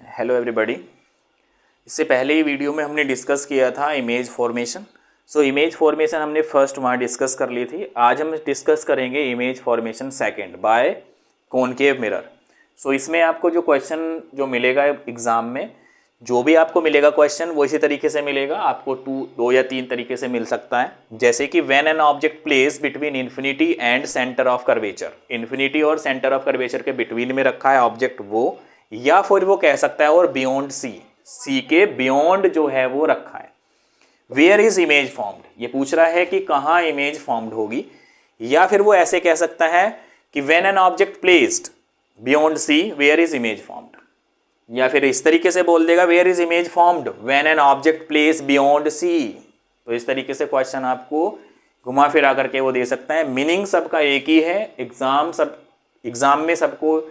Hello everybody. इससे पहले ही video में हमने डिस्कस किया था इमेज फॉर्मेशन। इमेज फॉर्मेशन हमने फर्स्ट वहाँ डिस्कस कर ली थी। आज हम डिस्कस करेंगे image formation second by concave mirror. इसमें आपको जो क्वेश्चन जो मिलेगा एग्ज़ाम में, जो भी आपको मिलेगा क्वेश्चन वो इसी तरीके से मिलेगा। आपको दो या तीन तरीके से मिल सकता है, जैसे कि when an object place between infinity and centre of curvature. Infinity और सेंटर ऑफ कर्वेचर के बिटवीन में रखा है ऑब्जेक्ट वो, या फिर वो कह सकता है और बियॉन्ड सी के बियॉन्ड जो है वो रखा है। वेयर इज इमेज फॉर्म्ड, ये पूछ रहा है कि कहाँ इमेज फॉर्म्ड होगी। या फिर वो ऐसे कह सकता है कि when an object placed beyond C where is image formed. या फिर इस तरीके से बोल देगा where is image formed when an object place beyond C. तो इस तरीके से क्वेश्चन आपको घुमा फिरा करके वो दे सकता है। मीनिंग सबका एक ही है। एग्जाम में सबको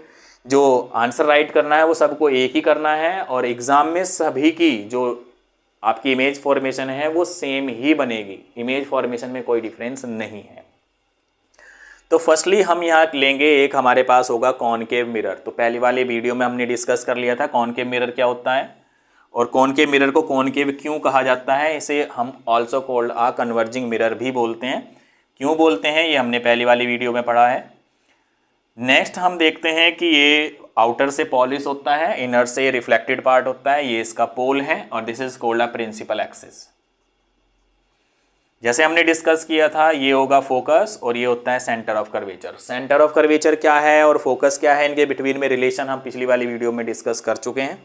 जो आंसर राइट करना है वो सबको एक ही करना है, और एग्जाम में सभी की जो आपकी इमेज फॉर्मेशन है वो सेम ही बनेगी। इमेज फॉर्मेशन में कोई डिफरेंस नहीं है। तो फर्स्टली हम यहाँ लेंगे, एक हमारे पास होगा कॉनकेव मिरर। तो पहली वाली वीडियो में हमने डिस्कस कर लिया था कॉनकेव मिरर क्या होता है, और कॉनकेव मिरर को कॉनकेव क्यों कहा जाता है। इसे हम ऑल्सो कॉल्ड आ कन्वर्जिंग मिरर भी बोलते हैं। क्यों बोलते हैं ये हमने पहली वाली वीडियो में पढ़ा है। नेक्स्ट हम देखते हैं कि ये आउटर से पॉलिश होता है, इनर से रिफ्लेक्टेड पार्ट होता है, ये इसका पोल है, और this is called a principal axis. जैसे हमने डिस्कस किया था ये होगा फोकस और ये होता है centre of curvature. Centre of curvature क्या है और फोकस क्या है, इनके बिटवीन में रिलेशन हम पिछली वाली वीडियो में डिस्कस कर चुके हैं।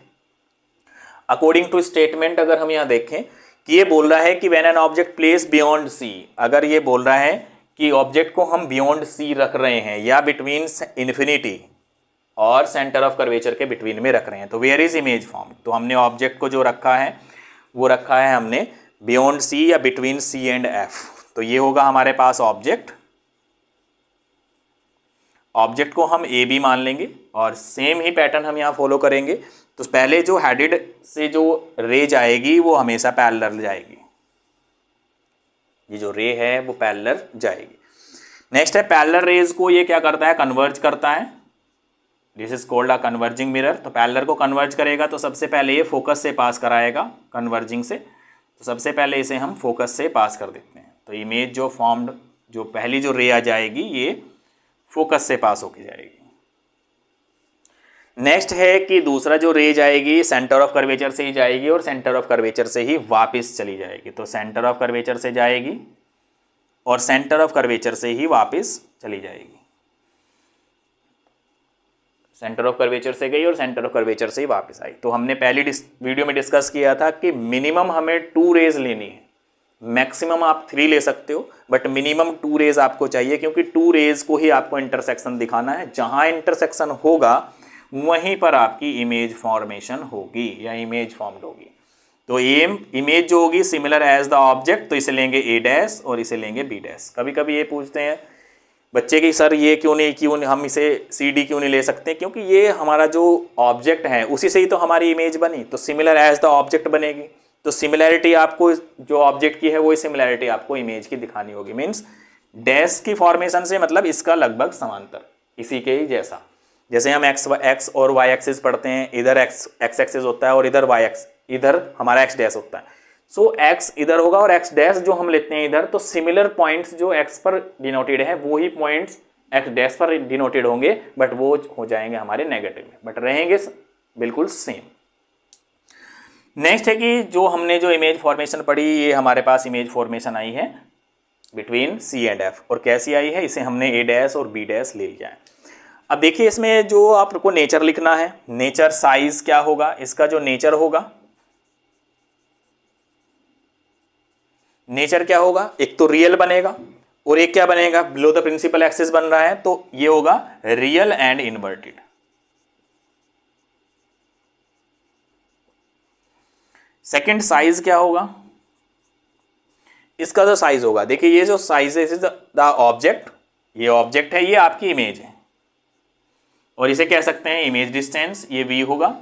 अकॉर्डिंग टू स्टेटमेंट अगर हम यहाँ देखें कि ये बोल रहा है कि when an object place beyond C, अगर ये बोल रहा है कि ऑब्जेक्ट को हम बियॉन्ड सी रख रहे हैं या बिटवीन इन्फिनिटी और सेंटर ऑफ कर्वेचर के बिटवीन में रख रहे हैं, तो वेयर इज इमेज फॉर्म। तो हमने ऑब्जेक्ट को जो रखा है वो रखा है हमने बियॉन्ड सी या बिटवीन सी एंड एफ। तो ये होगा हमारे पास ऑब्जेक्ट को हम ए बी मान लेंगे, और सेम ही पैटर्न हम यहाँ फॉलो करेंगे। तो पहले जो हेडेड से जो रे जाएगी वो हमेशा पैरेलल जाएगी, ये जो रे है वो पैरेलल जाएगी। नेक्स्ट है पैरेलल रेज को ये क्या करता है, कन्वर्ज करता है। This is called a converging mirror. तो पैरेलल को कन्वर्ज करेगा तो सबसे पहले ये फोकस से पास कराएगा कन्वर्जिंग से। तो सबसे पहले इसे हम फोकस से पास कर देते हैं। तो इमेज जो फॉर्म्ड, जो पहली जो रे आ जाएगी ये फोकस से पास होके जाएगी। नेक्स्ट है कि दूसरा जो रे जाएगी सेंटर ऑफ कर्वेचर से ही जाएगी और सेंटर ऑफ कर्वेचर से ही वापस चली जाएगी। तो सेंटर ऑफ कर्वेचर से जाएगी और सेंटर ऑफ कर्वेचर से ही वापस चली जाएगी। सेंटर ऑफ कर्वेचर से गई और सेंटर ऑफ कर्वेचर से ही वापस आई। तो हमने पहली वीडियो में डिस्कस किया था कि मिनिमम हमें 2 रेज लेनी है। मैक्सिमम आप 3 ले सकते हो, बट मिनिमम 2 रेज आपको चाहिए, क्योंकि 2 रेज को ही आपको इंटरसेक्शन दिखाना है। जहां इंटरसेक्शन होगा वहीं पर आपकी इमेज फॉर्मेशन होगी या इमेज फॉर्म्ड होगी। तो इमेज जो होगी सिमिलर एज द ऑब्जेक्ट, तो इसे लेंगे ए डैश और इसे लेंगे बी डैश। कभी कभी ये पूछते हैं बच्चे कि सर ये क्यों हम इसे सी डी क्यों नहीं ले सकते, क्योंकि ये हमारा जो ऑब्जेक्ट है उसी से ही तो हमारी इमेज बनी। तो सिमिलर एज द ऑब्जेक्ट बनेगी, तो सिमिलैरिटी आपको जो ऑब्जेक्ट की है वही सिमिलैरिटी आपको इमेज की दिखानी होगी। मीन्स डैश की फॉर्मेशन से मतलब इसका लगभग समांतर, इसी के ही जैसा। जैसे हम एक्स और वाई एक्सिस पढ़ते हैं, इधर एक्स एक्सिस होता है और इधर हमारा एक्स डैश होता है। सो एक्स इधर होगा और एक्स डैश जो हम लेते हैं इधर, तो सिमिलर पॉइंट्स जो एक्स पर डिनोटेड है वो ही पॉइंट्स एक्स डैश पर डिनोटेड होंगे, बट वो हो जाएंगे हमारे नेगेटिव में, बट रहेंगे बिल्कुल सेम। नेक्स्ट है कि जो हमने जो इमेज फॉर्मेशन पढ़ी, ये हमारे पास इमेज फॉर्मेशन आई है बिटवीन सी एंड एफ। और कैसी आई है, इसे हमने ए डैश और बी डैश ले लिया है। अब देखिए इसमें जो आपको नेचर लिखना है, नेचर साइज क्या होगा, इसका जो नेचर होगा, नेचर क्या होगा, एक तो रियल बनेगा और एक क्या बनेगा, बिलो द प्रिंसिपल एक्सिस बन रहा है, तो ये होगा real and inverted. Second size क्या होगा, इसका जो साइज होगा, देखिए ये जो साइज है इज द ऑब्जेक्ट, ये ऑब्जेक्ट है, ये आपकी इमेज है, और इसे कह सकते हैं इमेज डिस्टेंस, ये v होगा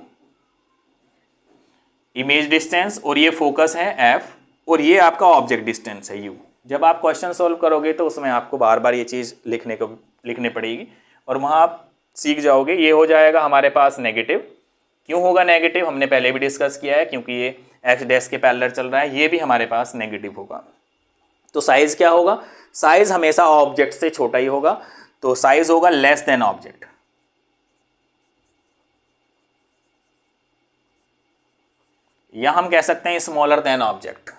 इमेज डिस्टेंस, और ये फोकस है f, और ये आपका ऑब्जेक्ट डिस्टेंस है u। जब आप क्वेश्चन सॉल्व करोगे तो उसमें आपको बार बार ये चीज़ लिखने पड़ेगी, और वहाँ आप सीख जाओगे। ये हो जाएगा हमारे पास नेगेटिव, क्यों होगा नेगेटिव, हमने पहले भी डिस्कस किया है, क्योंकि ये एक्स डैश के पैरेलल चल रहा है, ये भी हमारे पास नेगेटिव होगा। तो साइज क्या होगा, साइज हमेशा ऑब्जेक्ट से छोटा ही होगा, तो साइज होगा लेस देन ऑब्जेक्ट। या हम कह सकते हैं smaller than object,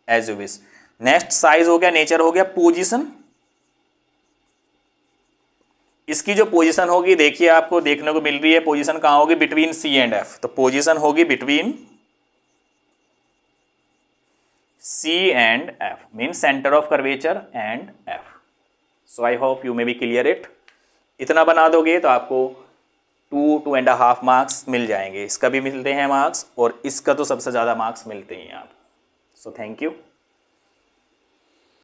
as you wish. Next size हो गया, नेचर हो गया, पोजीशन। इसकी जो पोजीशन होगी, देखिए आपको देखने को मिल रही है, पोजीशन कहां होगी, बिटवीन सी एंड एफ। तो पोजीशन होगी between C and F, mean centre of curvature and F. So I hope you may be clear it. इतना बना दोगे तो आपको 2.5 मार्क्स मिल जाएंगे। इसका भी मिलते हैं मार्क्स, और इसका तो सबसे ज़्यादा मार्क्स मिलते ही हैं आप। So thank you.